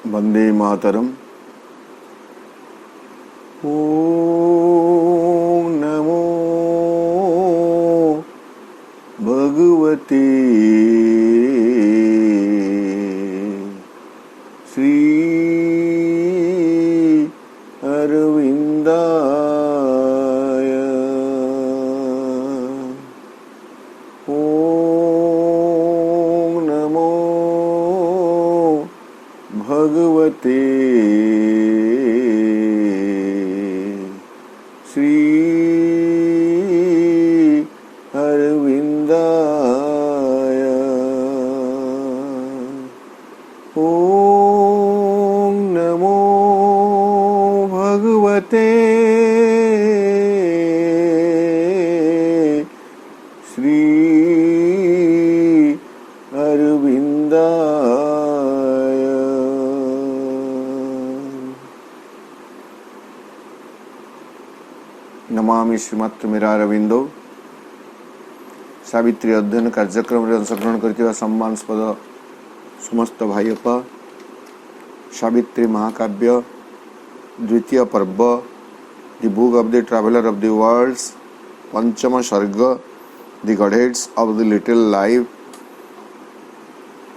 वंदे मातरम। ॐ नमो भगवते श्री अरविंदाय। ॐ नमो भगवते श्री अरविंदाय। ॐ नमो भगवते श्री अरविंदाय। नमामि श्रीमत् मीरारविंदो। सावित्री अध्ययन कार्यक्रम में अंशग्रहण करथिबा सम्मानस्पद समस्त भाईप सावित्री महाकाव्य द्वितीय पर्व the book of the traveller of the worlds पंचम सर्ग the godheads of the little life.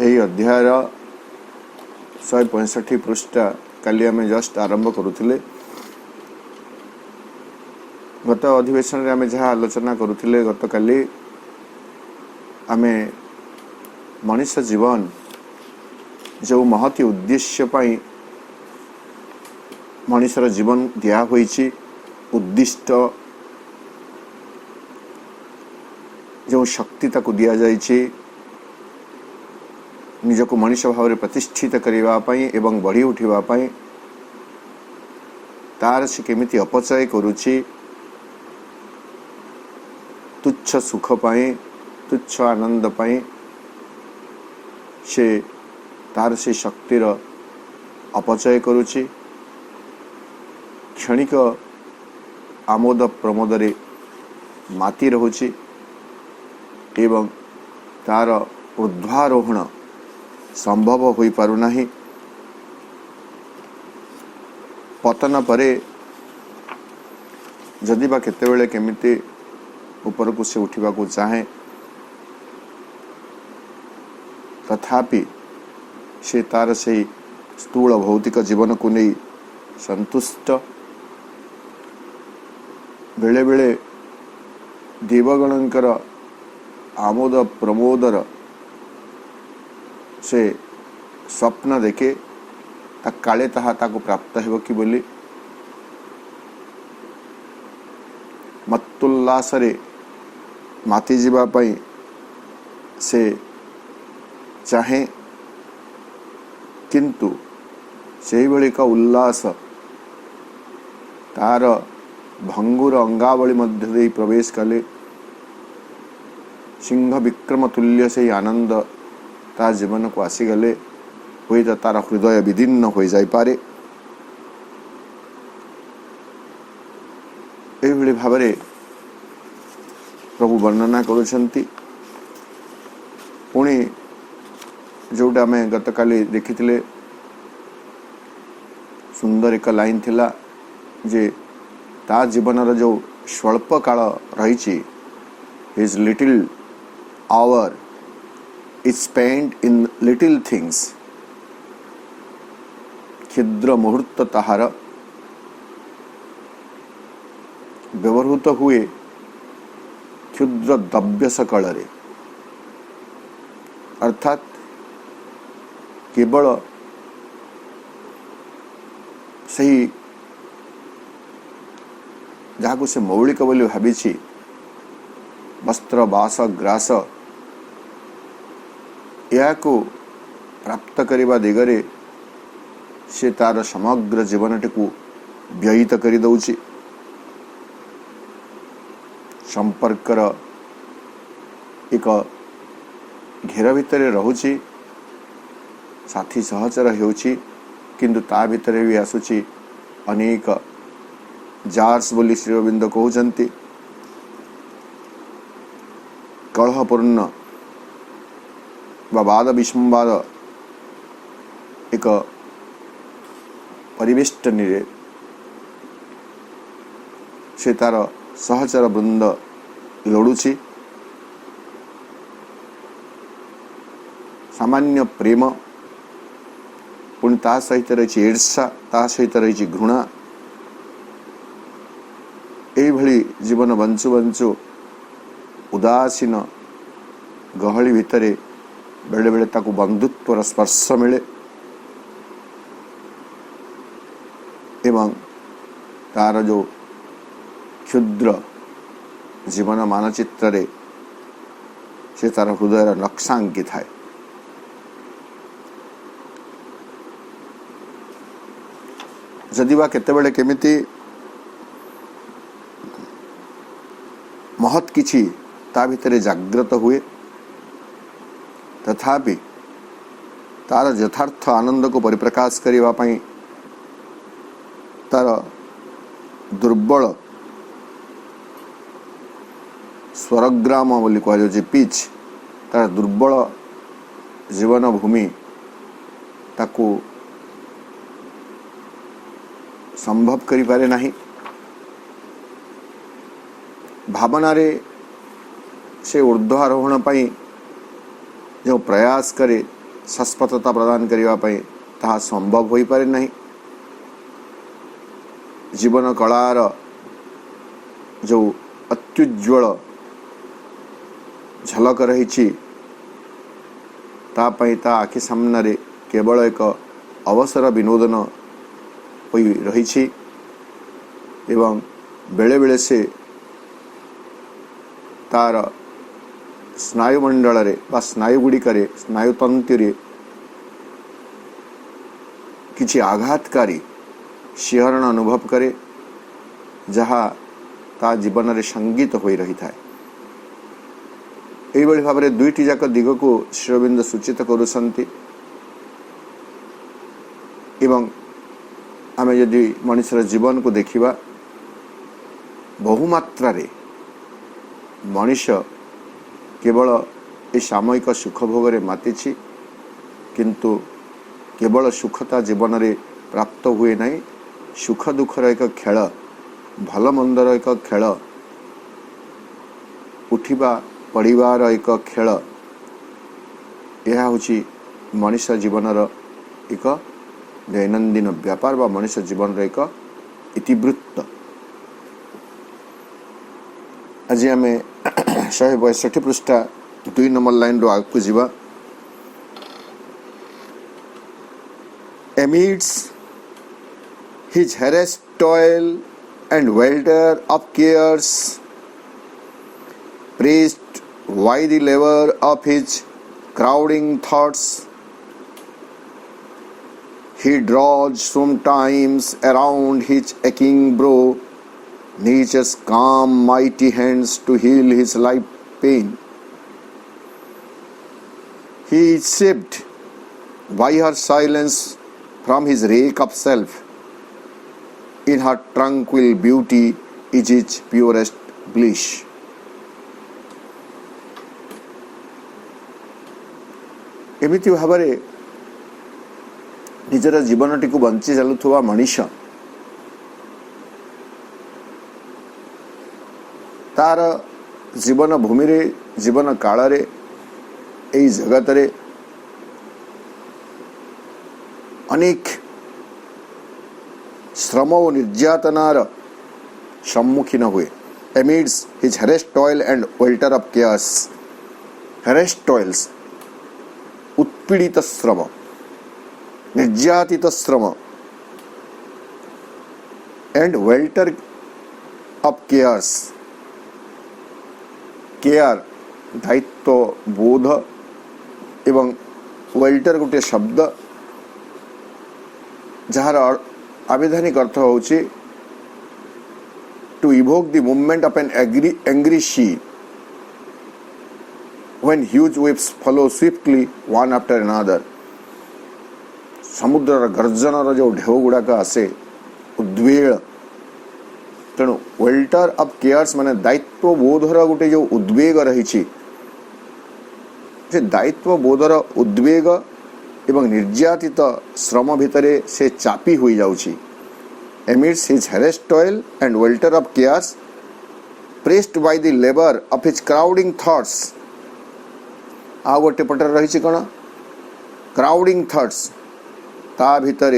यही अध्याय 165 पृष्ठा काली आम जस्ट आरंभ करुथिले। गत अधिवेशन रे आमे जहाँ आलोचना करुथिले गत काली आमे मनुष्य जीवन जो महती उद्देश्य पाई मनुष्यर जीवन दिया होईची उद्दिष्ट जो शक्ति ताकू दिया जाइची निजको मनुष्य भाव में प्रतिष्ठित करने पाई एवं बढ़ी उठिबा पाई तार से केमिति अपचय करुची तुच्छ सुख पाई तुच्छ आनंद पाई से तार से शक्तिर अपचय करुची क्षणिक आमोद प्रमोद रे माती रहुची एवं तार ऊर्ध्वारोहण संभव होई पारु नाही। पतन परे जदि बा केतेबेले केमिति ऊपर को से उठिबा को चाहे तथापि से तार से स्थूल भौतिक जीवन को नहीं संतुष्ट। बेले बेले देवगणंकर आमोद प्रमोदर से स्वप्न देखे काले ताहा ताको प्राप्त हेबो कि बोली मत्तुल्लास रे माती जीवा पाई से चाहे किंतु सेही भली का उल्लास तार भंगुर अंगावली मध्य दे प्रवेश कले सिंह विक्रम तुल्य से आनंद तार जीवन को आसीगले हुई तो तार हृदय विदीर्ण हो जाई पारे। एभली भावरे प्रभु वर्णना करुछंती। पुणी जोटा आम गत काली देखिथिले सुंदर एक लाइन थिला जे ता जीवन जो स्वल्प काल रही his little our is spend in little things. क्षुद्र मुहूर्त ताहार व्यवहृत हुए क्षुद्र द्रव्य सकल रे अर्थात केवल सही जहाँ को से मौलिक बोली भावी वस्त्र बास ग्रास या को प्राप्त करने दिगरे से तार समग्र जीवन टी व्ययित कर दौची। संपर्कर एक घेर भितर रहुची साथी सहचर होउची किंतु ता भितर भी आसुची अनेक जार्स बोली श्री अरविंद कहउचंती कलहपूर्ण वाद विसंवाद एक परिवेष्टनी रे से तार सहचर वृंद लोड़ुछि। सामान्य प्रेम पुणी ता सहित रही ईर्षा, ता सहित रही घृणा, यही जीवन बंचु बंचु उदासीन गहली भितरे बेले बेले ताकू बंधुत्वर स्पर्श मिले एवं तार जो क्षुद्र जीवन मानचित्र रे से तार हृदय नक्शा अंकी थाए। जदि बा केतेबेले केमिति महत किछि ता भितरे जागृत हुए, तथापि तार यथार्थ आनंद को परिप्रकाश करने पाई तार दुर्बल स्वरग्राम बोली कह पिच, तार दुर्बल जीवन भूमि ताकू संभव करि पारे नाही। भावना रे से ऊर्ध्वारोहण पाई जो प्रयास करे शाश्वतता प्रदान करने पाई ताहा संभव हो पारे नहीं। जीवन कलार जो अत्युज्वल झलक रही तापाई ता आखि सामने केवल एक अवसर विनोदन हो रही एवं बेले बेले से तार स्नायुमंडल रे बा स्नायुगुड़िक स्नायुतंतु रे किछि आघातकारी शिहरण अनुभव करे, जहाँ ता जीवन रे संगीत हो रही था। यही भाव में दुईटी जाक दिग को श्री अरविंद सूचित करुछन्ति एवं आमे यदि मनुष्यर जीवन को देखिबा बहुमात्रा रे मनुष्य केवल ये सामयिक सुख भोग रे मातिछि, किंतु केवल सुखता जीवन रे प्राप्त हुए नहीं। सुख दुखर एक खेल, भल मंदर एक खेल, उठिबा पड़िबार एक खेल, यह होछि मनुष्य जीवनर एक दैनंदिन व्यापार बा मनुष्य जीवन एक इतिवृत्त। आज आम 162 पृष्ठा 2 नंबर लाइन रो आगु जीवा। Amidst his harassed toil and welter of cares, pressed by the labor of his crowding thoughts, he draws sometimes around his aching brow nature's calm mighty hands to heal his life pain. He is saved by her silence from his rake of self. In her tranquil beauty is his purest bliss. एमिति भावरे निजर जीवनटी को bunchy चलुवा मनुष्य तार जीवन भूमि रे जीवन काल रे एई जगत रे अनेक श्रम और निर्यातनार सम्मुखीन हुए। Amidst his harassed toil and welter of chaos, harassed toils, उत्पीड़ित श्रम, निर्यातित श्रम, and welter of chaos, care दायित्व बोध एवं वेल्टर गोटे शब्द जार आविधानिक अर्थ होची to evoke the movement of an angry sea when huge waves follow swiftly one after another. समुद्र गर्जनर जो ढेउ गुड़ाक आसे उद्वेल, तेणु वेल्टर ऑफ केयर्स माने दायित्व बोधर गोटे जो उद्वेग रही, दायित्व बोधर उद्वेग एवं निर्यातित श्रम भितर से चापी हुई जाउछि। Amidst his harassed toil and welter of chaos, pressed by the labor of his crowding thoughts, आ गोटे पटर रही कौन क्राउडिंग थॉट्स ता भितर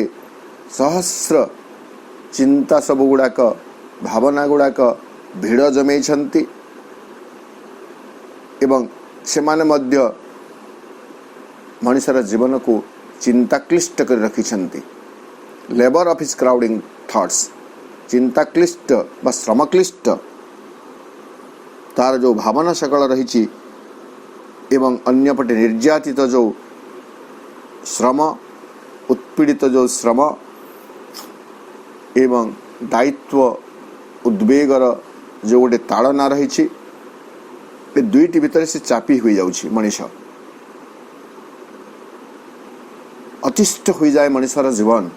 सहस्र चिंता सब गुड़ाक भावना गुड़ाक भिड़ जमे एवं सेमाने मध्य मनुष्यर जीवन को चिंताक्लिष्ट कर रखिछन्ति। Labour of his crowding thoughts चिंताक्लिष्ट बा श्रमक्लिष्ट तार जो भावना सकल रही एवं अन्यपटे निर्यातित जो श्रम उत्पीड़ित जो श्रम एवं दायित्व उद्वेगर जो गोटे ताड़ना रही दुईटी भितर से चापी हुई जाउछि। मनीष अतिष्ठ हो जाए मनुष्यर जीवन।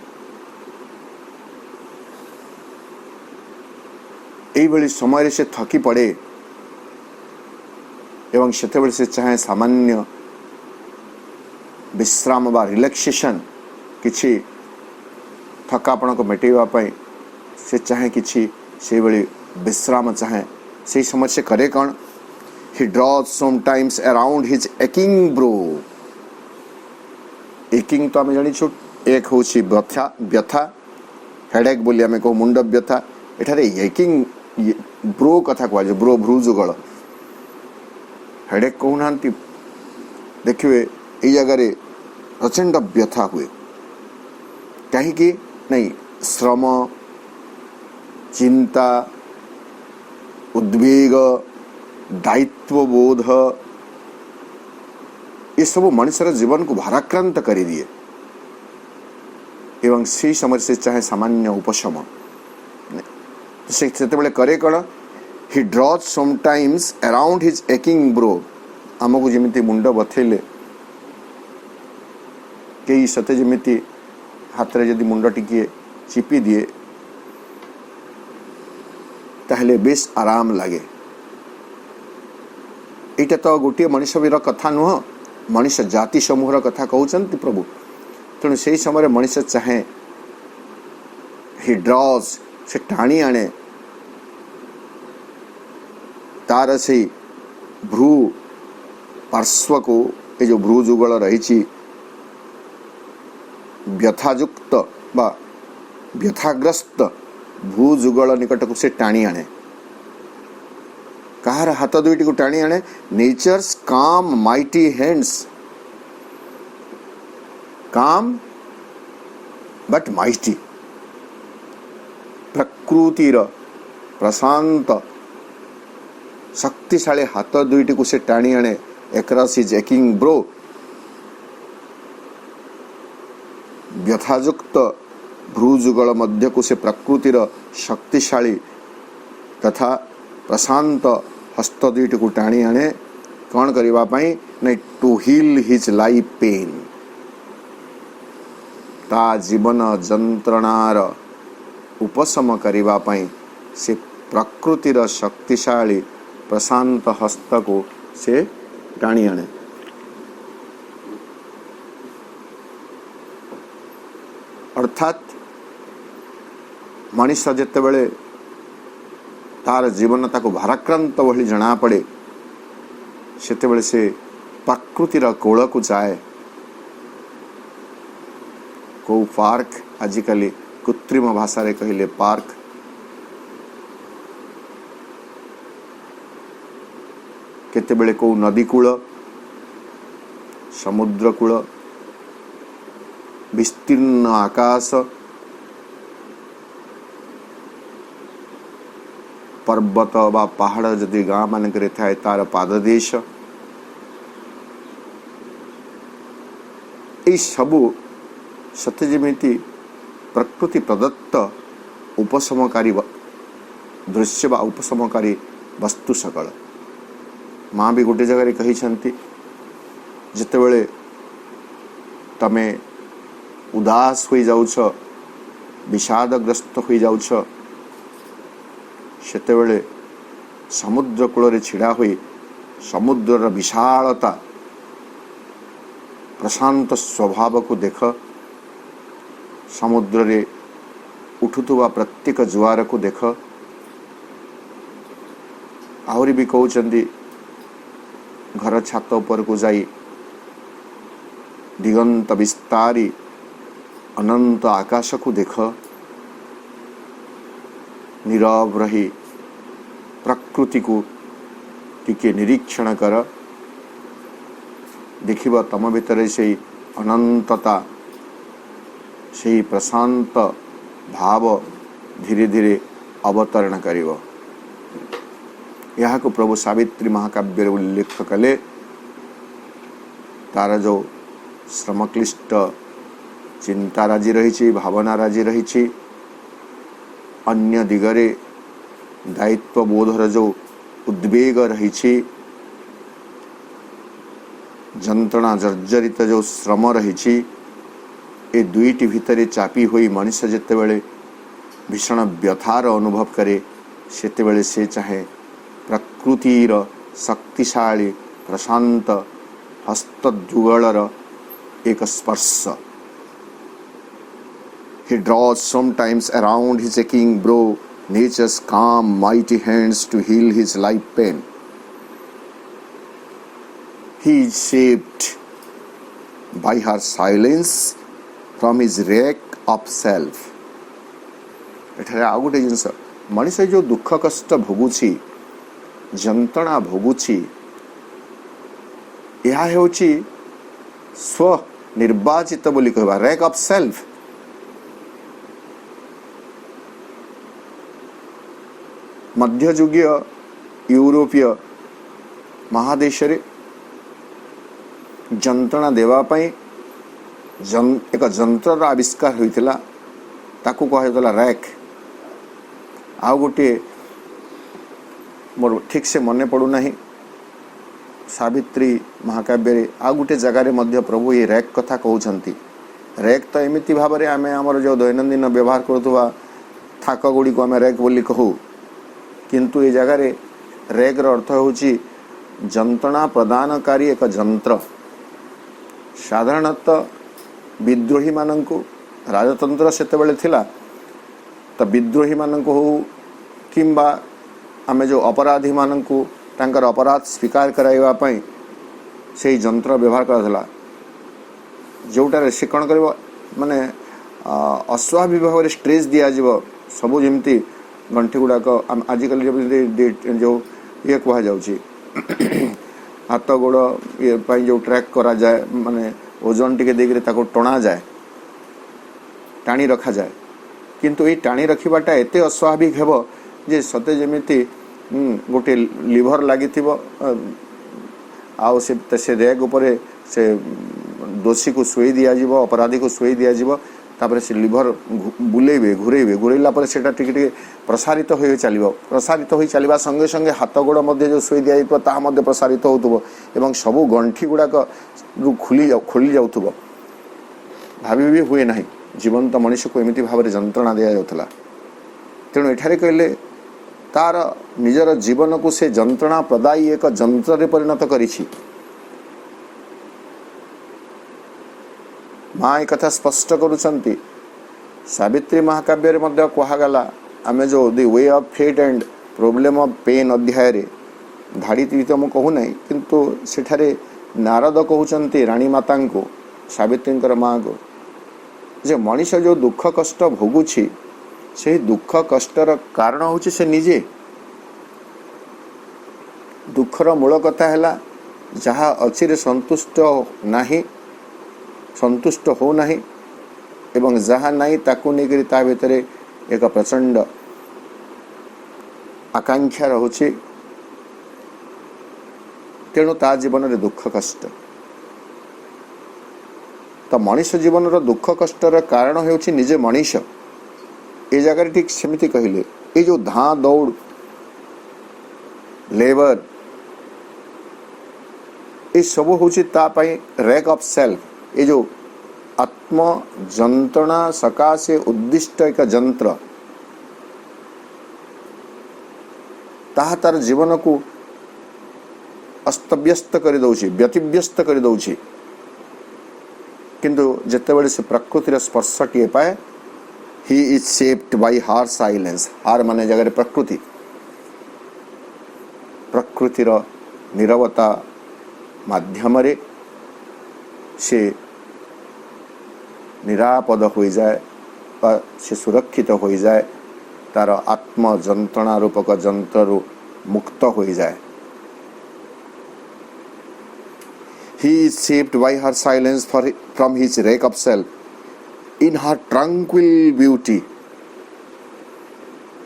यही समय से थकी पड़े एवं सेतेबेले से चाहे सामान्य विश्राम बा रिलैक्सेशन किछि थकापन को मेटेवा पाई से चाहे किछि से बड़ी विश्राम चाहे से समय से करे कौन he draws sometimes around his aching brow। aching तो आम जानी एक हूँ व्यथा व्यथा हेडेक बोली आम कह मुंड व्यथा एठारे aching ब्रो कथा कह ब्रो भ्रू जुगल हेडेक कहूना देखिए ये जगह प्रचंड व्यथा हुए कहीं नहीं श्रम चिंता उद्वेग दायित्वबोध ये सब मनुष्यर जीवन को भाराक्रांत कर दिए एवं से समय से चाहे सामान्य उपशम से करे कौन he draws sometimes around his aching brow आमको जमी मुंड बथेले कई सते जमी हाथ में जदि मुंड टिके चिपी दिए ताहले बेस आराम लगे। यहाँ तो गोटे मनुष्य कथा नुह मनुष्य जाति समूह कथा कहते प्रभु तेणु से समय मनुष्य चाहे ही ड्रॉज से टाणी आने तार से भ्रू पार्श्व को ये जो भ्रू जुगल रही व्यथायुक्त बा व्यथाग्रस्त भ्रू जुगल निकट को से टाणी आने कहार हाथ दुईटी को टाणी आने नेचर्स काम माइटी हैंड्स काम बट माइटी प्रकृतिर प्रशांत शक्तिशाली हाथ दुईटी को से टाणी आने across his aching brow व्यथायुक्त भ्रूजुगल मध्य को से प्रकृतिर शक्तिशाली तथा प्रशांत हस्त दुईटी को टाणी आने कौन करबा पई नहीं to heal his life pain ता जीवन जंत्रणार उपशम करबा पई से प्रकृतिर शक्तिशाली प्रशांत हस्त को से टाणी आने। अर्थात मनुष्य जिते बड़े तार जीवन ताको भाराक्रांत भली जना पड़े सेते से प्रकृतिर कोल को जाए को पार्क आजिकल कृत्रिम भाषा रे कहले पार्क केतेबेले को नदी कूल समुद्र कूल विस्तीर्ण आकाश पर्वत बा पहाड़ जदि गाँ मानक थाए तार पाददेश ये सबू सत्य जमीती प्रकृति प्रदत्त उपशमकारी दृश्य बा उपशमकारी वस्तु सकल माँ भी गोटे जगह कही जितेबले तमे उदास हो जाउछ विषादग्रस्त हो जाउछ सेतेबेले समुद्र कूल रे छिड़ा हुई समुद्रर विशालता प्रशांत स्वभाव को देख, समुद्र रे उठुवा प्रत्येक जुआर को देख। आहरी भी कहते घर छात उपर को जाई दिगंत विस्तारी अनंत आकाश को देख, नीरव रही प्रकृति को टिके निरीक्षण कर, देखिबा तम भितर से अनंतता, से प्रशांत भाव धीरे धीरे अवतरण करिवो। यह को प्रभु सावित्री महाकाव्य उल्लेख कले। तार जो श्रमक्लिष्ट चिंता राजी रही, भावना राजी रही, अन्य दिगरे दायित्व बोधर जो उद्वेग रही, जंत्रणा जर्जरित जो श्रम रही, ए दुईटी भितरे चापी हुई मनुष्य जेतेबेले भीषण व्यथार अनुभव करे, सेतेबेले से चाहे प्रकृतिर शक्तिशाली प्रशांत हस्तजुगलर एक स्पर्श। He draws sometimes around his aching brow nature's calm mighty hands to heal his life pain. He is shaped by her silence from his wreck of self. एठारे आउ गोटे जिनस, मनुष्य जो दुख कष्ट भोगुछि, जंत्रणा भोगुछि, यह हेउछि स्व निर्वाचित बोली कहबा, रैक ऑफ सेल्फ। मध्ययुगीय यूरोपीय महादेश रे जंत्रणा देवा पई एक जंत्र आविष्कार होइतिला, ताकू कहला रैक। आ गोटे मोर ठीक से मने पड़ू नहीं, सावित्री महाकाव्य रे आ गोटे जगह रे मध्य प्रभु ये रैक कथा कहउछंती। रैक तो एमिति भाव रे आमे हमर जो दैनंदिन व्यवहार करथुवा थाक गुडी को आमे रैक बोली कहू, किंतु ये जगह रे रैक रो अर्थ होउची जंत्रणा प्रदानकारी एक जंत्र। साधारणतः विद्रोही माननकु राजतंत्र सेतेबेले थिला, तो विद्रोही माननकु हो किंबा आमे जो अपराधी माननकु तांकर अपराध स्वीकार कराइबा पई से जंत्र व्यवहार करथला, जोटारे से कौन कर माने अस्वाभाविक भाव स्ट्रेस दिया जीव सबू जमती गंठी गुड़ाक आजिकल जो ये कह जाउची हाथ गोड़ ये जो ट्रैक करा जाए, माने ओजन टिके देकरे ताको टणा जाए, टाणी रखा जाए, किंतु ये टाणी रखिबाटा एते अस्वाभाविक हेबो जे सते जेमिति गोटे लिभर लगी आउ से रैक उपरे से दोषी को शुई दिया जीव, अपराधी को शुई दिया जीव, तापर से लिभर बुलेबे घुरेबे, घुरेला पर सेटा टिके टिके प्रसारित हो चलिबो, प्रसारित हो चलिबा संगे संगे हाथ गोड़ मध्य जो शुई दिया जाइतो ता मध्य प्रसारित होतुबो एवं सबु गंठी गुड़ाक खोली जाउतुबो। भाबी भी हुए नहीं जीवंत मनुष्य को एमिति भाव में जंत्रणा दिया जाउतला। तेणु एठारे कहले तार निजर जीवन को से जंत्रणा प्रदायी एक जंत्र रे परिणत करिछि। माँ एक कथा स्पष्ट करुछंती, सावित्री महाकाव्य रे मध्य कहागला, आमे जो the way of fate and problem of pain अध्याय रे धाड़ी तो मुझे कहू नहीं, किंतु सेठारे नारद कहउछंती रानी माता को, सावित्रींकर माँ को, जे मनुष्य जो दुख कष्ट भोगुछि से दुख कष्टर कारण होछि से निजे। दुखर मूल कथा है जहाँ अच्छी रे संतुष्ट नाही, संतुष्ट हो नाही एवं जहाँ नहीं ताकू नहीं ता भितर एक प्रचंड आकांक्षा रहुछि। तेणु ता जीवन रे दुख कष्ट, तो मनुष्य जीवन रो दुख कष्टर कारण होछि निजे मनुष्य। ये जगह ठीक सेमिति कहले, ये जो धाँ दौड़ लेबर ये सब होछि ता पई रैक ऑफ सेल्फ, ये जो आत्म जंत्रणा सकाशे उद्दिष्ट एक जंत्र ताहा तार जीवन को अस्तव्यस्त कर दउछि, व्यतिव्यस्त कर दउछि। किंतु जितेबाला से प्रकृतिर स्पर्शटीए पाए ही इज शेप्ड बाय हार साइलेंस। हार माने जगह प्रकृति, प्रकृतिर नीरवता माध्यम से निरापद हो जाए, से सुरक्षित हो जाए, तार आत्म जंत्रणा रूपक जंत्रु मुक्त हो जाए। He is shaped by her silence from his wreck of self. In her tranquil beauty,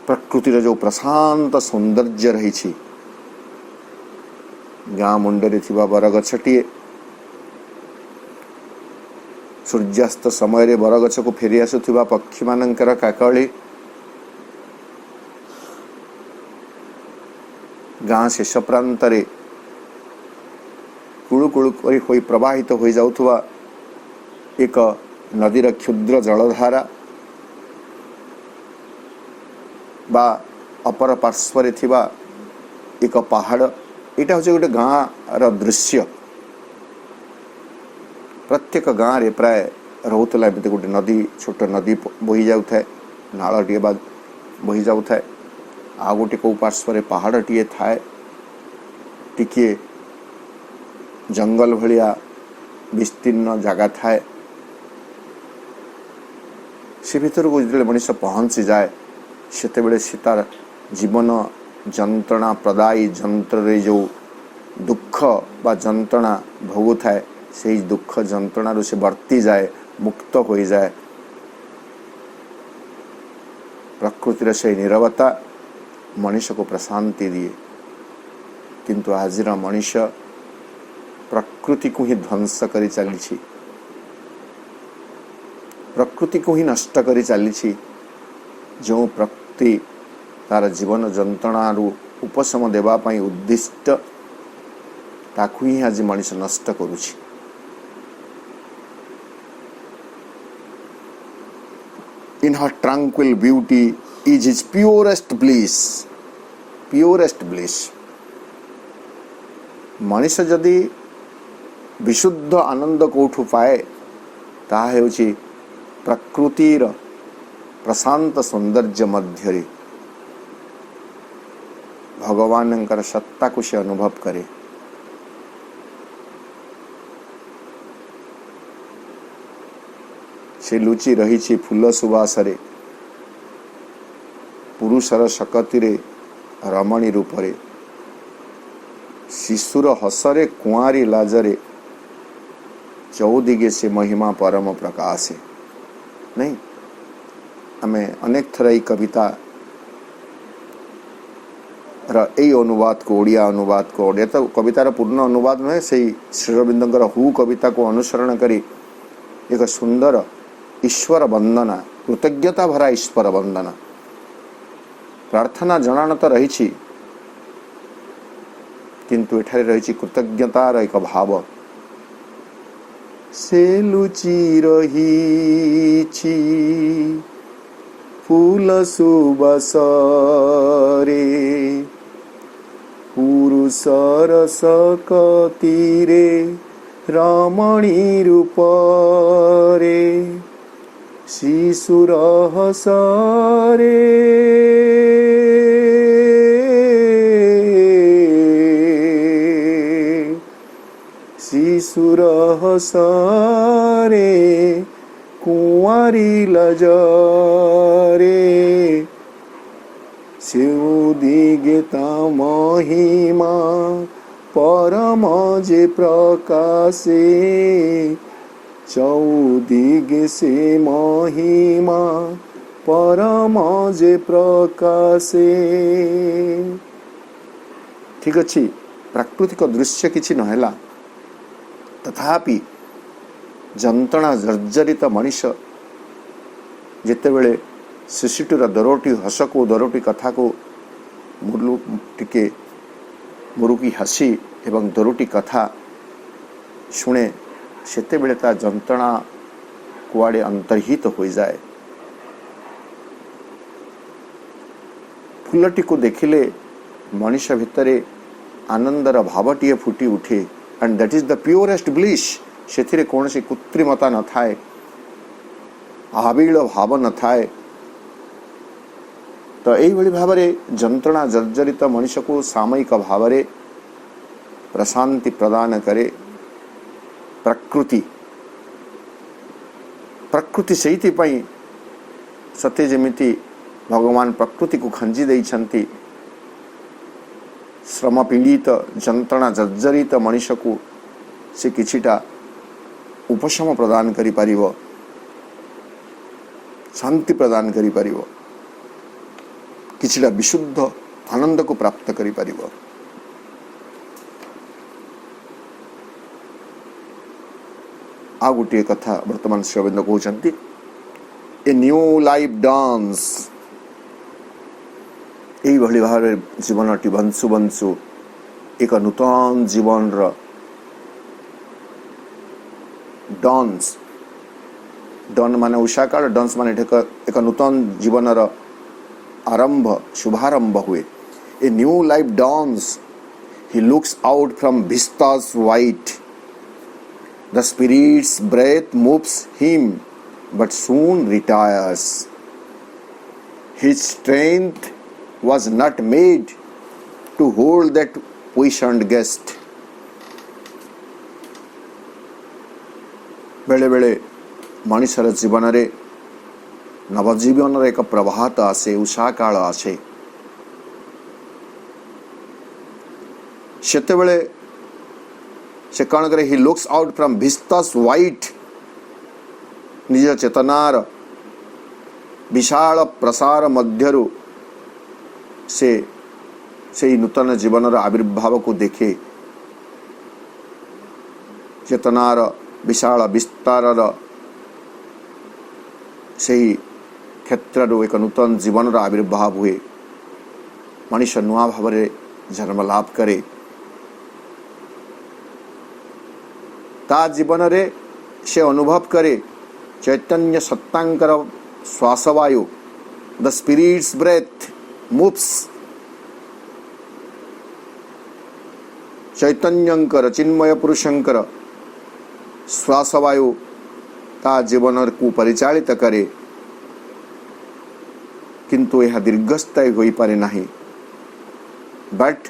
प्रकृतिर जो प्रशांत सौंदर्य रही, गाँ मुंडे थिबा बरगछटीए सूर्यास्त समय बरगछ को फेरी आसुथिबा पक्षी मानकर काकली, गाँ शेष प्रांतरे कुळु कुळु करी होई प्रवाहित हो जाउथुवा एक नदीर क्षुद्र जलधारा बा अपर पार्श्व थिबा एक पहाड़, यहाँ हूँ गोटे गाँव र दृश्य। प्रत्येक गाँव रे प्राय रोला एमती गोटे नदी, छोट नदी बही जाऊ थाए, नालटे बा बही जाऊ थाए, आ गोटे कौ पार्श्व पहाड़ टीए थाए, टिके जंगल भलिया विस्तीर्ण जगह थाए। से भीतर को जो मनीष पहुँची जाए सेतेबेले से तार जीवन जंत्रणा प्रदायी जंत्र जो दुख बा जंत्रणा भोगु थाए से दुख जंत्रणा से वर्ती जाए, मुक्त हो जाए। प्रकृतिर से नीरवता मनीष को प्रशांति दिए, किंतु आजिर मनीष प्रकृति को ही ध्वंस करी चली, प्रकृति को ही नष्ट करी चली। जो प्रकृति तार जीवन जंत्रणारू उपशम देवा पाई उद्दिष्ट ताकू ही आज मनीष नष्ट करुछि। In her tranquil beauty is his purest bliss, purest bliss। Manish जदि विशुद्ध आनंद कौठु पाए ताहा हेउछि प्रकृतिर प्रशांत सौंदर्य मध्य भगवान सत्ता को से अनुभव करे। से लुचि रही फूल सुवास रे, पुरुषर शक्ति रे, रमणी रूपरे, शिशुर हसरे, कुआरी लाजरे, चौदिगे से महिमा परम प्रकाश है। नहीं, हमें अनेक थर ये कविता यही अनुवाद को ओडिया अनुवाद को ओडिया तो कवितार पूर्ण अनुवाद नुहे से श्री अरविंदर हु कविता को अनुसरण करी एक सुंदर ईश्वर वंदना, कृतज्ञता भरा ईश्वर वंदना प्रार्थना जनान तो रही, किंतु एठारे रही कृतज्ञतार एक भाव। से लुचि रही फूल सुबास रे, पुरुषर सकति रे, रमणी रूप रे, शिशुर हस रे, शिशुर हस रे, कुंवारी लजरे, सेउ दिगेता महिमा परम जे प्रकाशे, चौदिगे से महिमा परम जे प्रकाशे। ठीक अच्छी प्राकृतिक दृश्य किछि नहेला, तथापि जंत्रणा जर्जरित मनीष जितेबेले शिशुटीर दरोटी हस को दरोटी कथा को टिके मुरुकी हसी एवं दरोटी कथा शुणे सेतेबेले ता जंत्रणा कुआड़े अंतर्हित हो जाए। फूलटी को देखिले मनुष्य भितरे आनंदर भावटीए फुटी उठे, and that is the purest bliss. से कौन सी कृत्रिमता न थाए, आबिल भाव न थाए। तो यही भाव में जंत्रणा जर्जरित मनुष्य को सामयिक भाव में प्रशांति प्रदान करे प्रकृति। प्रकृति से सत्य जमिति भगवान प्रकृति को खंजी देइछंती। श्रम पीड़ित जंत्रणा जर्जरित मनुष्य को से किछिटा उपशम प्रदान करि परिबो, शांति प्रदान करि परिबो, किछिटा विशुद्ध आनंद को प्राप्त करि परिबो। आ गोटे कथा वर्तमान श्री अरविंद कहते, ए न्यू लाइफ डांस। यही भाव में जीवन टी बंशु बंशु एक नूतन जीवन डांस। डन माने उषा काल, डांस माने एक नूतन जीवन आरंभ शुभारंभ हुए। A new life dance, he looks out from vistas white. The spirit's breath moves him, but soon retires. His strength was not made to hold that puissant guest. बेले बेले मनुष्यर जीवन रे नवजीवन एक प्रभात आसे, उषा काल आसे। सेते बेले से कौन करे, he looks out from vistas white. निज चेतनार विशाल प्रसार मध्यरु से नूतन जीवन आविर्भाव को देखे। चेतनार विशाल विस्तार से क्षेत्र एक नूतन जीवन आविर्भाव हुए। मनुष्य नुआ भाव में जन्म लाभ करे। ता जीवन रे से अनुभव करे चैतन्य सत्तांकर श्वासवायु। The spirit's breath moves. चैतन्यंकर चिन्मय पुरुषंकर श्वासवायु ता जीवन को परिचालित करे, किंतु यह दीर्घस्थायी होई पारे नहीं। But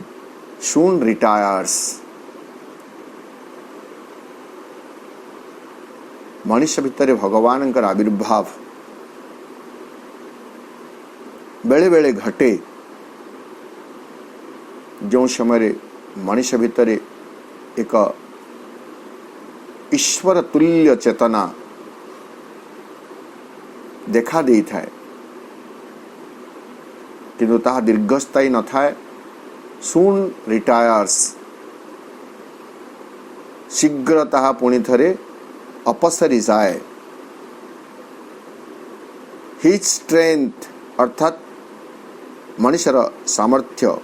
soon retires. मनुष्य भितर भगवान आविर्भाव बेले बेले घटे। जो समय मनुष्य भितर एक ईश्वर तुल्य चेतना देखा दे थाए, किंतु ताहा दीर्घस्थायी न थाए। सून रिटायर्स। शीघ्र ताहा पुणी थरे अपसरी जाए। हिज स्ट्रेंथ अर्थात मनुष्यर सामर्थ्य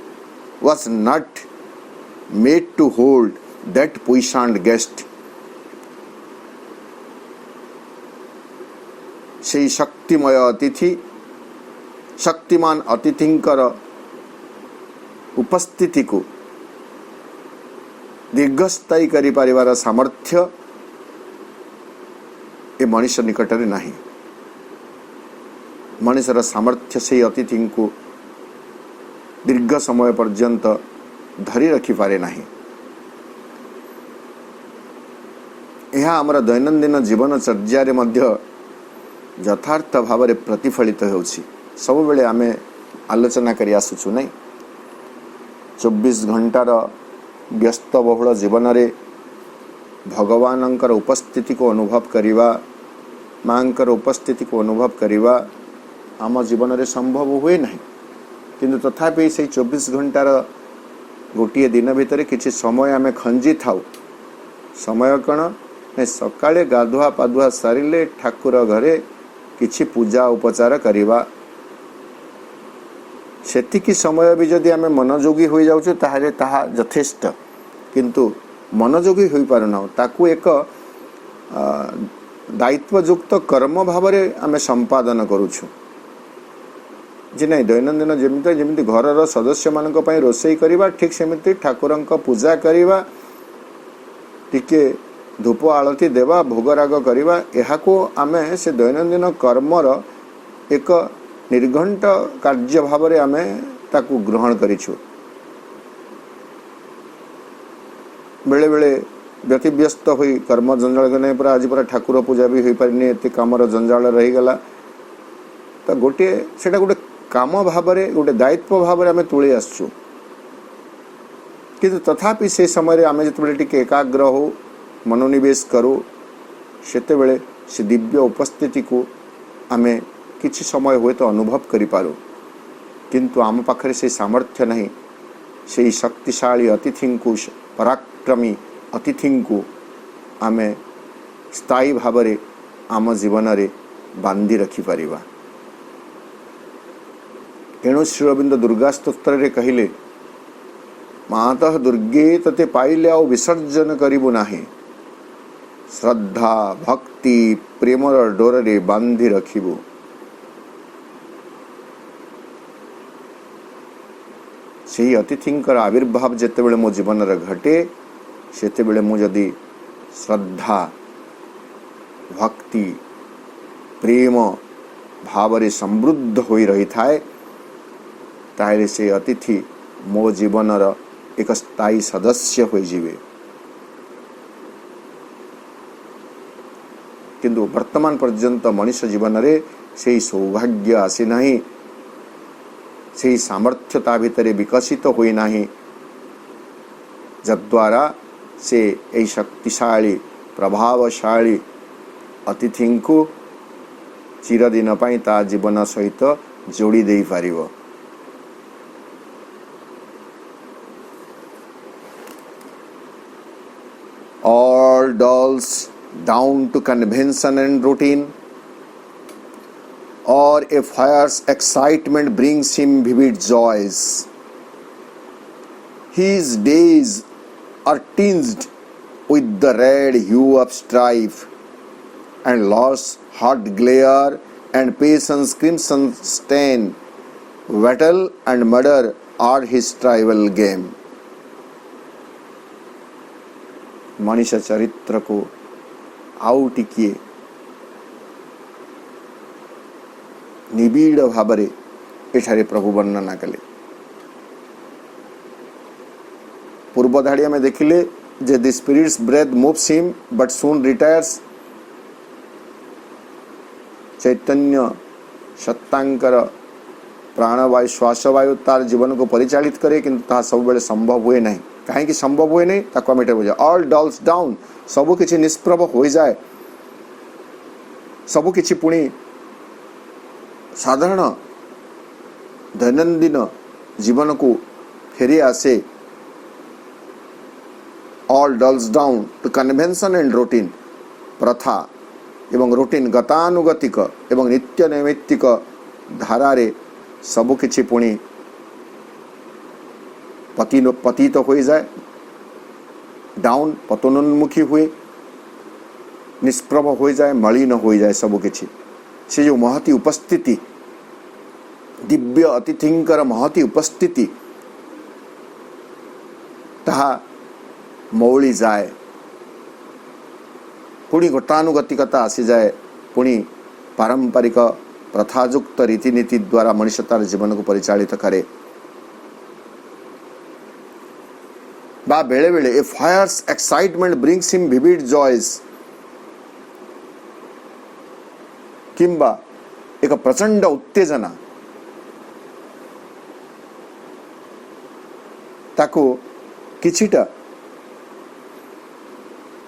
was not made to hold that puissant guest. से शक्तिमय अतिथि, शक्तिमान अतिथिंकर उपस्थिति को दीर्घस्थायी करि परिवार सामर्थ्य ए मनुष्य निकट में नहीं। मनुष्यर सामर्थ्य से अतिथि को दीर्घ समय पर्यंत धरी रखी पारे नहीं। यह आमर दैनंदिन जीवन चर्या मध्य यथार्थ भाव में प्रतिफलित होछि। सब बेले आमे आलोचना करि आसुछु नहीं। 24 घंटार व्यस्त बहुल जीवन रे भगवानंकर उपस्थिति को अनुभव करिवा, मांकर उपस्थिति को अनुभव करिवा आम जीवन रे संभव हुए नहीं। किंतु तथापि से 24 घंटार गोटे दिन भितर किसी समय आमे खंजी थाउ। समय कण सकाळे गाधुआ पाधुआ सारिले ठाकुर घरे किछि पूजा उपचार करिवा। सेतिकी समय भी जदि आमे मनोयोगी हो जाउछु ताहारे ताहा यथेष्ट। किंतु मनोयोगी हो पारुना, ताकू एक दायित्वयुक्त कर्म भाव में आमे संपादन करूछु। जे नहीं दैनंदिन जमिति जमिति घरर सदस्य मानक पई रोषेई करिवा, ठीक सेमिति ठाकुरंक पूजा करिवा, टिके धूप आलती देवा भोगराग करवा यह आम से दैनंदिन कर्मर एक निर्घंट कार्य भाव आम ताकू ग्रहण करिछु। बेले बेले व्यतिव्यस्त हुई कर्म जंजाल के नहीं पूरा आज पूरा ठाकुर पूजा भी हो पारिनी एत कमर जंजाल रहीगला तो गोटे सेटा गोटे काम भाव गोटे दायित्व भाव आम तुले आसचु किंतु तथापि से समय आम जो एकाग्र हो मनोनिवेश करूँ सेतेबेले से दिव्य उपस्थिति को आम किछि समय हुए तो अनुभव करिपारू किंतु आम पाखरे से सामर्थ्य नहीं से शक्तिशाली अतिथि को पराक्रमी अतिथि को आम स्थायी भाव आम जीवन रे बांधी रखिपर। तेणु श्री अरविंद दुर्गा स्तोत्र रे कहिले मातः दुर्गे तते पाइले आ विसर्जन करिबु नाही श्रद्धा भक्ति प्रेमर डोर रे बांधी रखिबु। से अतिथिंकर आविर्भाव जेतेबेले मो जीवन रे घटे सेतेबेले मु जदि श्रद्धा भक्ति प्रेम भाव रे समृद्ध होई रही थाए ताहेले से अतिथि मो जीवन रा एक स्थायी सदस्य होई जीवे। किंतु वर्तमान पर्यंत मनुष्य जीवन रे से सौभाग्य आसी नहीं से सामर्थ्यता भितर विकसित होई नहीं जद्वारा से यही शक्तिशाली प्रभावशाली अतिथि को चिरदिन पाई ता जीवन सहित जोड़ी दे पारिबो। All dulls down to convention and routine, or a fire's excitement brings him vivid joys. His days are tinged with the red hue of strife, and loss, hot glare, and patience crimson stain. Battle and murder are his tribal game. मनुष्य चरित्र को आउ टिकिए निबिड़ भाव एठारे प्रभु वर्णना कले। पूर्व धाड़िया में देखिले जे the spirit's breath moves him but soon retires. चैतन्य सत्तांकर प्राणवायु श्वासवायु तार जीवन को परिचालित करे किंतु ता सब बेले संभव हुए नहीं। कहीं संभव हुए नहीं ताको आम बुझा ऑल डल्स डाउन सबु किछि निष्प्रभ हो जाए सबु किछि पुणी साधारण दैनंदिन जीवन को फेरी आसे। All dulls down to convention and routine प्रथा एवं रूटीन गतानुगतिक एवं नित्य नैमित्तिक धारारे सबु किछि पुणी पतित हो जाए डाउन पतनोन्मुखी हुए निष्प्रभ हो जाए मलिन हो जाए सबु किछि। से जो महती उपस्थिति दिव्य अतिथिंकर महती उपस्थिति ताहा मौली जाए पुणी गतानुगतिकता आसी जाए पुणी पारंपरिक प्रथायुक्त रीतिनीति द्वारा मनुष्य तार जीवन को परिचालित करे। बा बेले बेले a fire's excitement brings him vivid joys किंबा एक प्रचंड उत्तेजना ताको किछिटा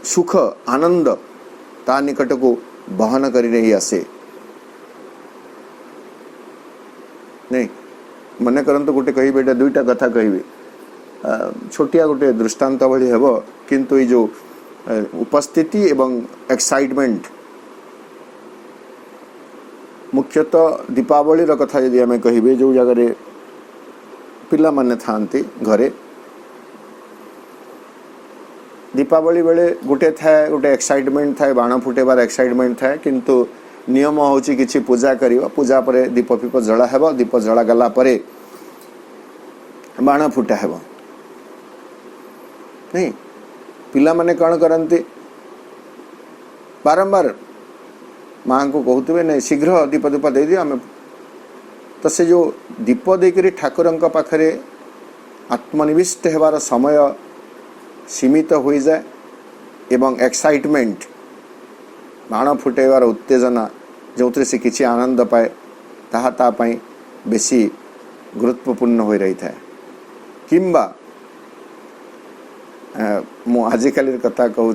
सुख आनंद ता निकट को बहन करी नहीं आसे। नहीं मन करंतु गोटे कहिबे दुईटा कथा कहिबे छोटिया गोटे दृष्टांत भली हेब किंतु ये जो उपस्थिति एवं एक्साइटमेंट मुख्यतः दीपावली कथा यदि आम कहिबे जो जगह पिला माने थांती घरे दीपावली बेले गोटे थाए गोटे एक्साइटमेंट थाए बाण फुटेबार एक्साइटमेंट थाए किंतु नियम होची किछि पूजा करियो पूजा परे दीप फीप जला हेबो दीप जला गला परे बाण फुटा हेबो। नहीं पिला माने कौन करती बारंबार माँ को कहते नहीं शीघ्र दीप दीप दे दियो आम तो से जो दीप देकर ठाकुर पाखरे आत्मनिविष्ट होवार समय सीमित हो जाए एवं एक्साइटमेंट बाण फुटेवार उत्तेजना जो से किसी आनंद पाए ताहा ता पाई बेसी गुरुत्वपूर्ण हो रही था किंबा मु आजिकल कथा कहूँ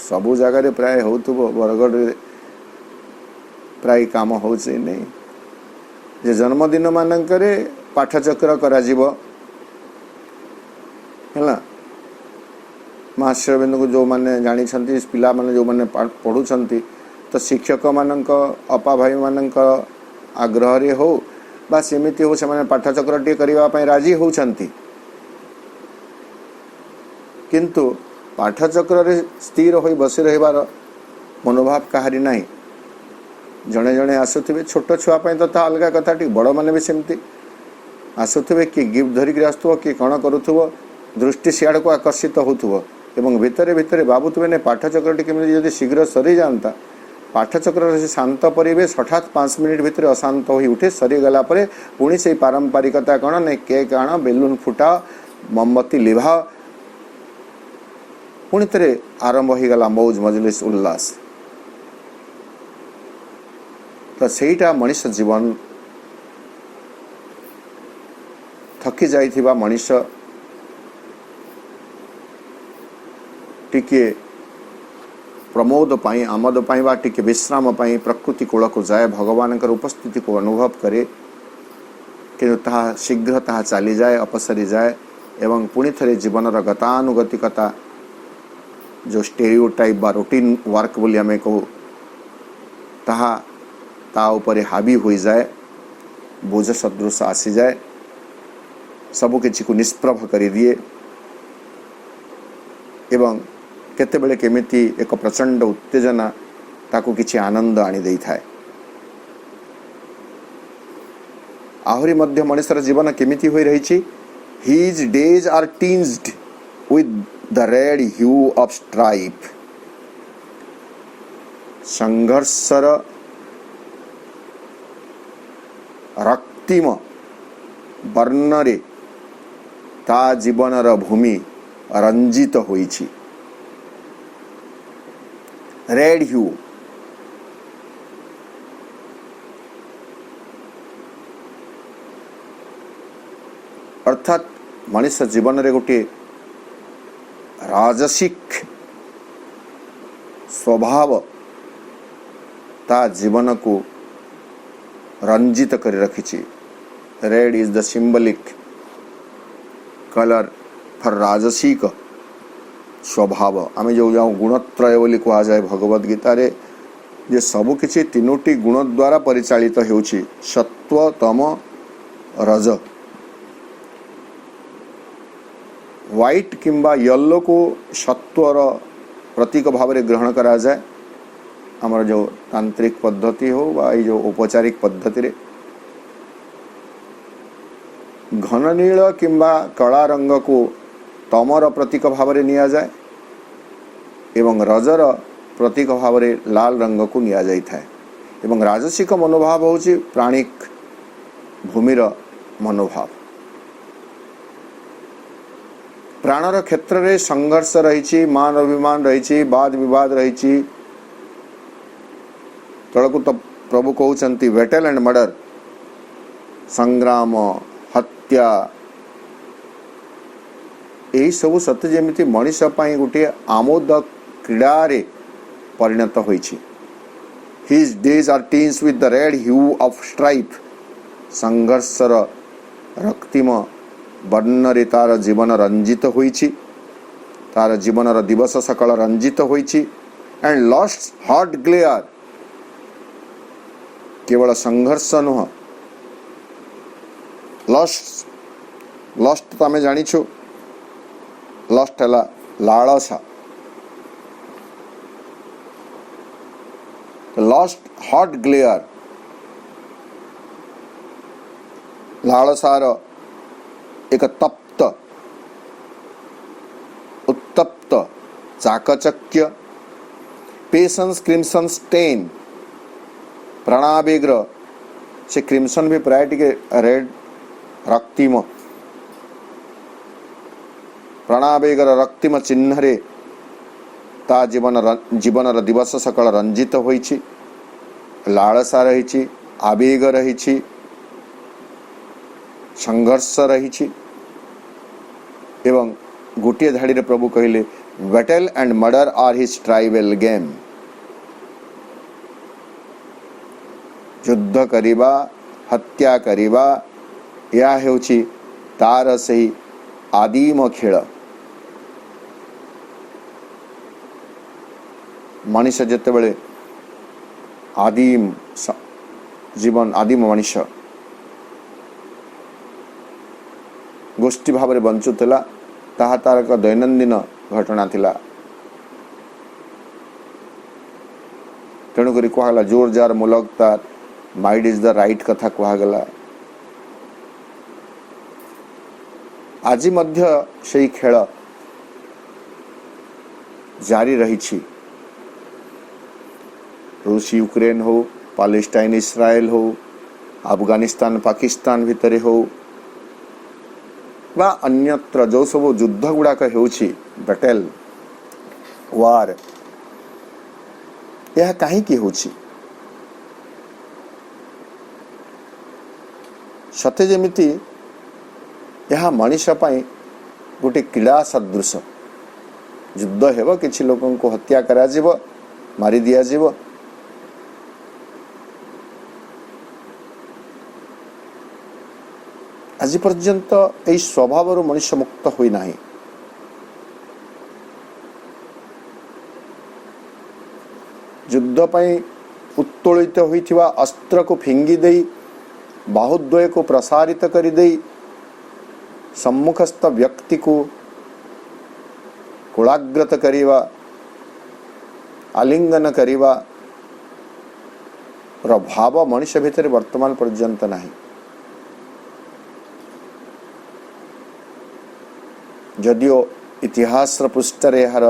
सबू जगार प्राय हो बरगढ़ प्राय काम हो नहीं जे जन्मदिन मानकरे पाठचक्र करा जीवो है मास्टर को जो मैंने जानी पिला माने जो मैंने पढ़ु तो शिक्षक मानक अपा भाई मानक आग्रह रे हो बा सेमिति हो से माने पाठचक्र टे करबा पई राजी होउछंती किंतु पाठचक्र रे स्थिर होई बसी रहिबार मनोभाव कहारी नाही जड़े जड़े आसुवे छोट छुआ तो ता अलग कथा टी बड़ मैंने भी सेमती आसुवे किए गिफ्ट धरिक आसुव किए कण करुव दृष्टि सियाड़ को आकर्षित होथुव एवं भितर भितर भावुवे नहीं पाठचक्र केमी शीघ्र सरी जाता पाठचक्र से शांत परिवेश हठात 5 मिनिट भितर अशांत हो उठे सरीगला पुणी से पारंपरिकता कौन नहीं केक आण बेलून फुटा मोमबत्ती लिभा पुणी थे आरंभ हो गला मौज मजलिस उल्लास तो सेटा मनीष जीवन थकी जाइथिबा मनीष टिके प्रमोद पाई आमद पाई बा टिके विश्राम पाई प्रकृति कूल को जाए भगवान उपस्थिति को अनुभव करे कि ताहा शीघ्र ताहा चली जाए अपसरी जाए एवं पुणी थे जीवन गतानुगतिकता जो स्टेरियोटाइप बा रूटीन वर्क बोली आमे कहू ताहा ता उपरे हावी हो जाए बोझ सदृश आसी जाए सबु किछि को निष्प्रभ कर दिए एवं केतेबेले केमिति एक प्रचंड उत्तेजना ताकू किछि आनंद आनी देई थाए आहुरी मध्य मनुष्यर जीवन केमिति होई रही छी his days are tinged with the red hue of strife संघर्षर रक्तिम वर्णरे ता जीवनर भूमि रंजित होईछि रेड ह्यू अर्थात मनुष्य जीवन रे गोटे राजसिक स्वभाव ता जीवन को रंजित कर रखी red is the symbolic colour for राजसिक स्वभाव आम जो जाऊँ गुणत्रय बोली कह जाए भगवद गीता रे जे सबु किछि तीनोटी गुण द्वारा परिचालित होउछि सत्व तम रज व्हाइट किंबा येलो को सत्वर प्रतीक भाव में ग्रहण करा जाए आमर जो तांत्रिक पद्धति हो बा जो औपचारिक पद्धति रे घन नील किंबा कला रंग को तमर प्रतीक भाव में निया जाए एवं रजर प्रतीक भाव में लाल रंग को निया जाई थाए एवं राजसिक मनोभाव होची प्राणिक भूमिर मनोभाव प्राणर क्षेत्र रे संघर्ष रही मान अभिमान रही वाद विवाद रही तड़कू तो प्रभु कहते वेटल एंड मर्डर संग्राम हत्या यही सब सत्य जमी मनीष गोटे आमोद क्रीड़ा रे परिणत होइछि his days are tinged with the red hue of strife संघर्षर रक्तिम वर्णरे तार जीवन रंजित होइछि तार जीवनर दिवस सकल रंजित होइछि एंड लॉस्ट हॉट ग्लेयर केवल संघर्ष नुह लॉस्ट तो आम जानिछु लॉस्ट है लालसा लॉस्ट हॉट ग्लेयर लालसार एक तप्त उत्तप्त चाकचक्य पेशेंस क्रिमसन स्टेन प्राणावेग्र से क्रिमसन भी प्राय टिके रेड रक्तिम प्राणावेगर रक्तिम चिन्ह ता जीवन दिवस सकल रंजित होइछि लालसा रही आवेग रही संघर्ष रही एवं गोटे धाड़ी रे प्रभु कहले battle and murder are his tribal game युद्ध करिबा हत्या करिबा या हेउछि तार सही आदिम खेल मनुष्य जेते बेले आदिम जीवन आदिम मनुष्य गोष्ठी भाव में बंचुला ताहा तार एक दैनंदिन घटना थिला तेणुक कहला जोर जार मुलक तार माइंड इज द राइट कथा कहगला आज मध्य से खेल जारी रही रूस यूक्रेन हो पालेस्टाइन इस्राएल हो अफगानिस्तान पाकिस्तान भितर हो बा अन्यत्र जो सब युद्ध गुड़ाक होउछि बैटल वार यह कहीं होउछि सत्य जेमिति यह मनुष्य पाई गोटे क्रीड़ा सदृश युद्ध हेब किछि लोकन को हत्या करा जीव मारी दिया जीव आज पर्यंत यही स्वभाव मनुष्य मुक्त होई नाही युद्ध पाई उत्तोलित होइथिबा अस्त्र को फिंगी देई बाहुद्वय को प्रसारित करी देई सम्मुखस्थ व्यक्ति को कुलाग्रत करिवा आलिंगन करिवा र भाव मनुष्य भितर वर्तमान पर्यंत नाही जदियो इतिहास पृष्ठ यार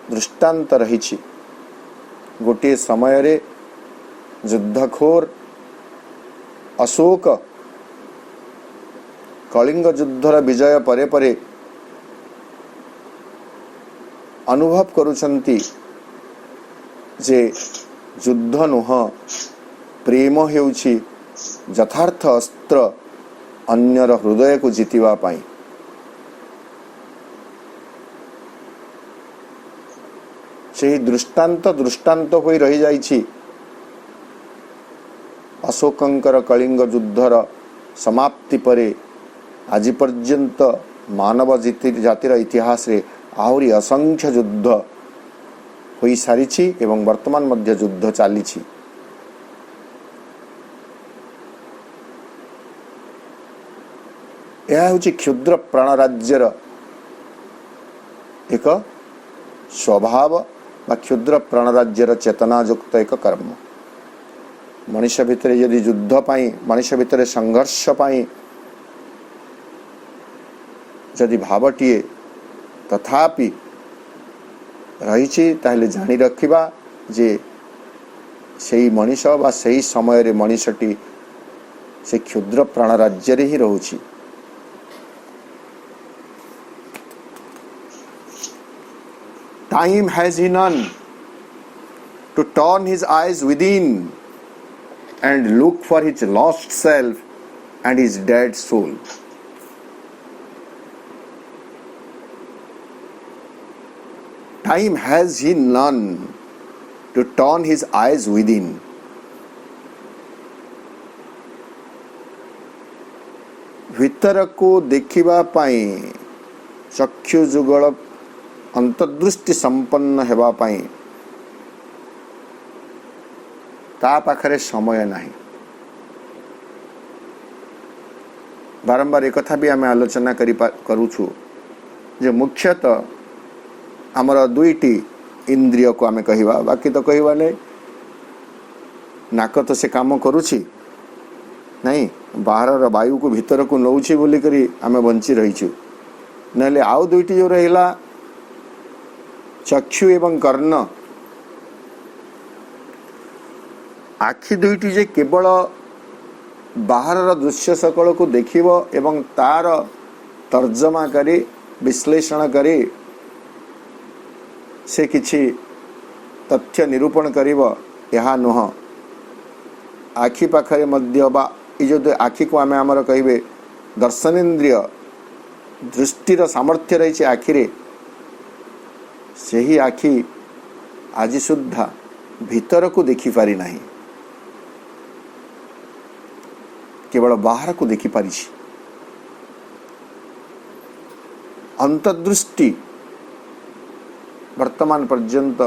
दृष्टांत रही गोटे समय रे युद्धखोर अशोक कलिंग युद्धर विजय परे परे अनुभव करुछंती जे युद्ध नुह प्रेम हेउछि यथार्थ अस्त्र अन्यर हृदय को जीतिबा पाई से दृष्टांत होई रही जाइछि अशोकंकर कलिंग युद्धर समाप्ति परे आज पर्यंत मानव जातिर इतिहास रे आहुरी असंख्य युद्ध होई सारिछि एवं वर्तमान मध्य युद्ध चलीछि यह होछि क्षुद्र प्राण राज्यर एक स्वभाव बा क्षुद्र प्राण राज्यर चेतना युक्त एक कर्म मनुष्य भितर यदि युद्ध पाई मनुष्य भितर संघर्ष पाई यदि भावटीए तथापि रही ताहले जानी रखिबा जे सेही मनुष्य बा सेही समय रे मनुष्यटी से क्षुद्र प्राण राज्य रे ही रहुछि Time has he none to turn his eyes within and look for his lost self and his dead soul. Time has he none to turn his eyes within. भीतर को देखिबा पाई चक्षु जुगल अंतर्दृष्टि संपन्न हेबा पाई ता पाखरे समय नाही बारंबार एक कथा भी आम आलोचना करूछु जे मुख्यतः आमर दुईटी इंद्रिय को आम कहिबा बाकी तो कहिबा नै नाक तो से काम करूछि नहीं बाहर वायु को भीतर को नौछि बोली करी आम बंची रहीछु नले आउ दुईटी जो रहिला चक्षु एवं कर्ण आखि दुईटी जे केवल बाहर दृश्य सकल को देखिब एवं तार तर्जमा करी विश्लेषण करी से किछि तथ्य निरूपण करिब यह नुह। आखि पाखरे मध्य बा जो आखि को आमे आमर कहिबे दर्शनेन्द्रिय दृष्टिर सामर्थ्य रही आखिरे, सही आखि आज सुद्धा भीतर को देखि पारि नाही, केवल बाहर को देखि पारि। अंतर्दृष्टि वर्तमान पर्यंत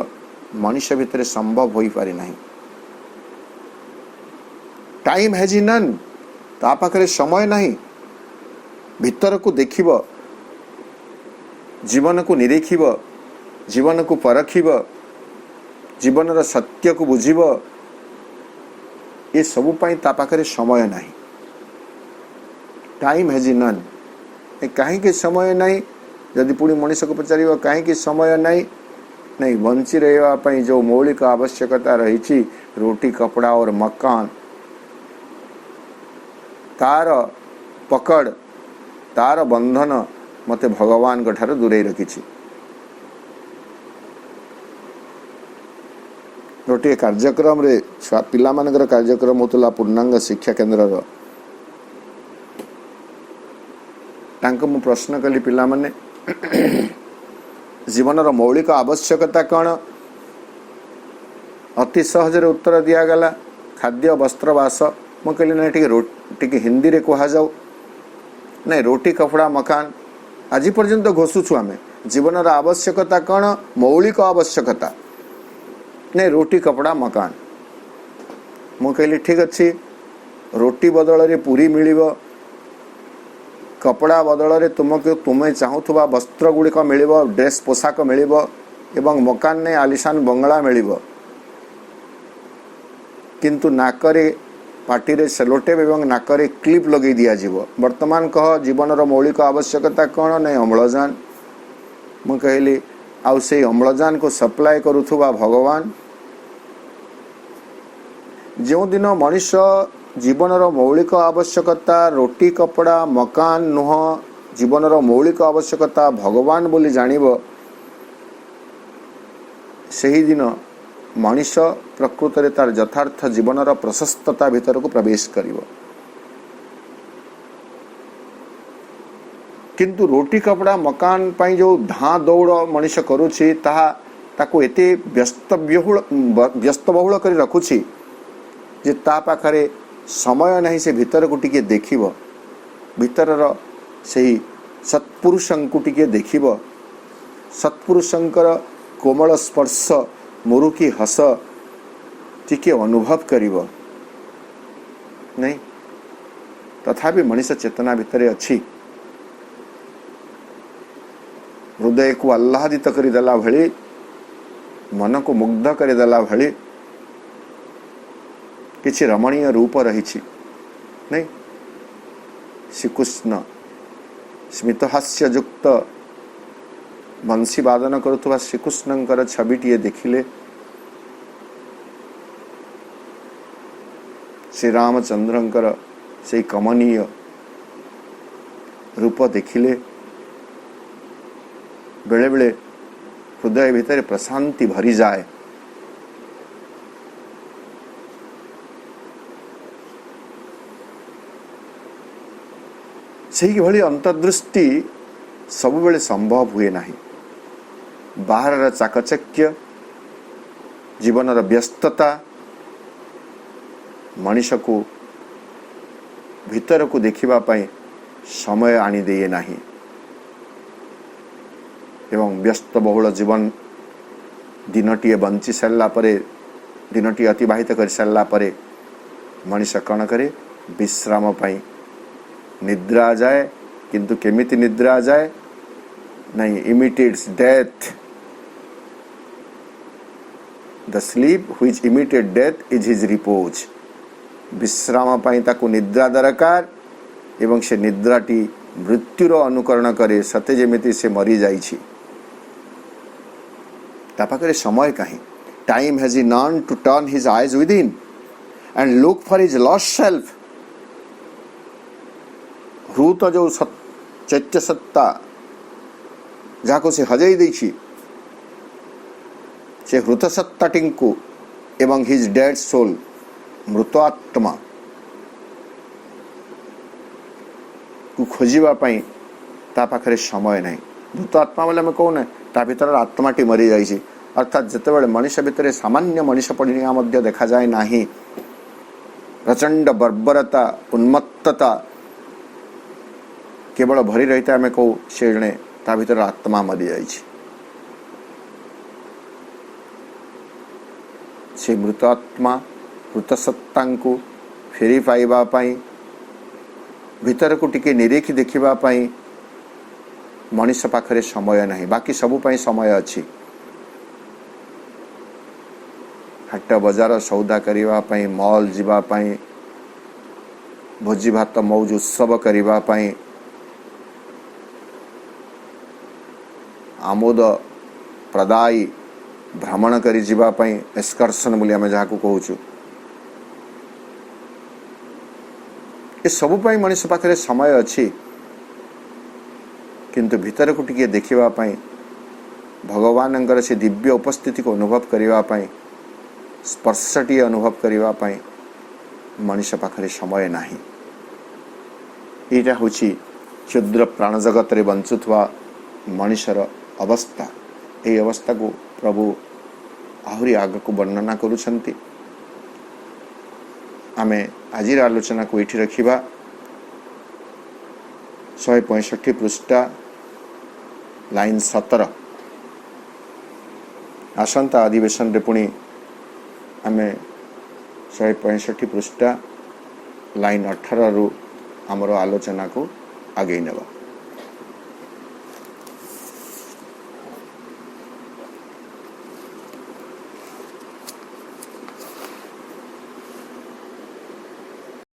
मनुष्य भितर संभव हो पारि नाही। टाइम हैज नन, ता पाखरे समय नहीं भीतर को देखिब, जीवन को निरीखिब, जीवन को परखिब, जीवन सत्य को बुझिब, ये सबु पाई ता पाखरे समय नहीं। टाइम हैज नन, कहीं समय नहीं। जदि पुणी मनीष को पचार कहीं समय नहीं, नहीं बंची रहा जो मौलिक आवश्यकता रही रोटी कपड़ा और मकान, तार पकड़ तार बंधन मते भगवान को ठार दूरे रखी। गोटे कार्यक्रम रे पिला मानकर कार्यक्रम होतला पूर्णांग शिक्षा केन्द्र तांको मु प्रश्न कली पिला माने जीवन रो मौलिक आवश्यकता कौन? अति सहज रे उत्तर दिया गला खाद्य वस्त्र वास। मु कहली ना टिके हिंदी रे कहा जाऊ, नहीं रोटी कपड़ा मकान आज पर्यंत घोषुछु आमे। जीवन रो आवश्यकता कौन? मौलिक आवश्यकता, नहीं रोटी कपड़ा मकान। मु कहली ठीक अच्छी, रोटी बदल रे पूरी मिलिबो, कपड़ा बदल रे तुमको तुम्हें चाहूथुबा वस्त्र गुड़िक मिलिबो, ड्रेस पोशाक मिलिबो, एवं मकान ने आलिशान बंगला मिलिबो। किंतु नाकरे पार्टी सेलोटेप एवं नाकरे क्लिप लगे दिया जीवो। वर्तमान कह जीवन रो मौलिक आवश्यकता कौन? नहीं अम्लजान। मु कहली आउ से अम्लजान को सप्लाय करुथुबा भगवान। जो दिन मनुष्य जीवन रो मौलिक आवश्यकता रोटी कपड़ा मकान नुह, जीवन रो मौलिक आवश्यकता भगवान बोली जानिबो, सही दिन मनुष्य प्रकृत रे तार यथार्थ जीवन रो प्रशस्तता भीतर को प्रवेश करिवो। किंतु रोटी कपड़ा मकान पाई जो धाँ दौड़ मनुष्य करुछि ताहा ताको एते व्यस्त बहुल करी रखुछि जे ता पाखरे समय नहीं से भीतर को टिके देखिब, भीतर सही सत्पुरुषंकु टिके देखिब, सत्पुरुषंकर कोमल स्पर्श मुरुकी हस टिके अनुभव करिब। नहीं तथापि मनुष्य चेतना भितर अच्छी, हृदय को आह्लादित करदेला भली, मन को मुग्ध करदेला भली किछि रमणीय रूप रही। नहीं श्रीकृष्ण स्मितहास्य युक्त बंशी वादन करुवा श्रीकृष्णंकर छविटीए देखिले, श्री रामचंद्रंकर से कमनीय रूप देखिले, बेले बेले हृदय भितर प्रशांति भरी जाए। सही भली अंतर्दृष्टि सबुबेले संभव हुए नहीं। बाहर चाकचक्य जीवन व्यस्तता मनुष्य को भीतर को देखिबा पाई समय आनी दिए नहीं एवं व्यस्त बहुल जीवन दिनटीए बंची सारा परे, दिनटी अतिबाहित कर सारा परे मनुष्य कौन करे? विश्राम पाई निद्रा आ जाए। किंतु केमिति निद्रा आ जाए? नहीं imitates death. The sleep which imitate death is his repose. विश्राम पाई ताकू निद्रा दरकार एवं से निद्राटी मृत्युर अनुकरण करे सते जेमिति से मरी जाइछि। ता पाखरे समय कहीं? Time has none to turn his eyes within. And look for his lost self. हृत जो चैत्य सत्ता जहाँ से हजई देछि से हृत सत्ताटी को एवं हिज डेड सोल मृत आत्मा को खोजिबा पई ता पाखरे समय नहीं। मृत आत्मा बोले आम कहूना ता भीतर आत्माटी मरी जाइए। अर्थात जितेबाला मनुष्य भितर सामान्य मनुष्य पड़िया देखा जाए नहीं, प्रचंड बर्बरता उन्मत्तता केवल भरी रही है। आम कहू से जड़े ता भीतर आत्मा मरी जाइए। से मृत आत्मा मृत सत्ता को फेरी पाइबा पाई भीतर को टिके निरेखी देखिबा पाई मनुष्य पाखरे समय नहीं। बाकी सबु पाई समय अच्छी। हाट बजार सौदा करिबा पाई, मॉल जीवा पाई, भोजी भात मौज उत्सव करिबा पाई, आमोद प्रदायी भ्रमण करी जीवा पाई, एक्सकर्सन बोली आम जहाँ कहूँ ये सबु पाई मनुष्य पाखरे समय अच्छी। किंतु भीतर को टिके देखिबा पाई भगवान से दिव्य उपस्थिति को अनुभव करिबा पाई, स्पर्शटी अनुभव करिबा पाई मनुष्य पाखरे समय नाही। यहाँ हूँ क्षुद्र प्राण जगत रे बंचुवा मनुष्यर अवस्था। यही अवस्था को प्रभु आहरी आग को वर्णना करुछंती। आमे आज आलोचना को ये रखा 165 पृष्ठा लाइन 17। आसंता अधिवेशन रे पुणी आमे 165 पृष्ठा लाइन 18 रु आमर आलोचना को आगे नेबा।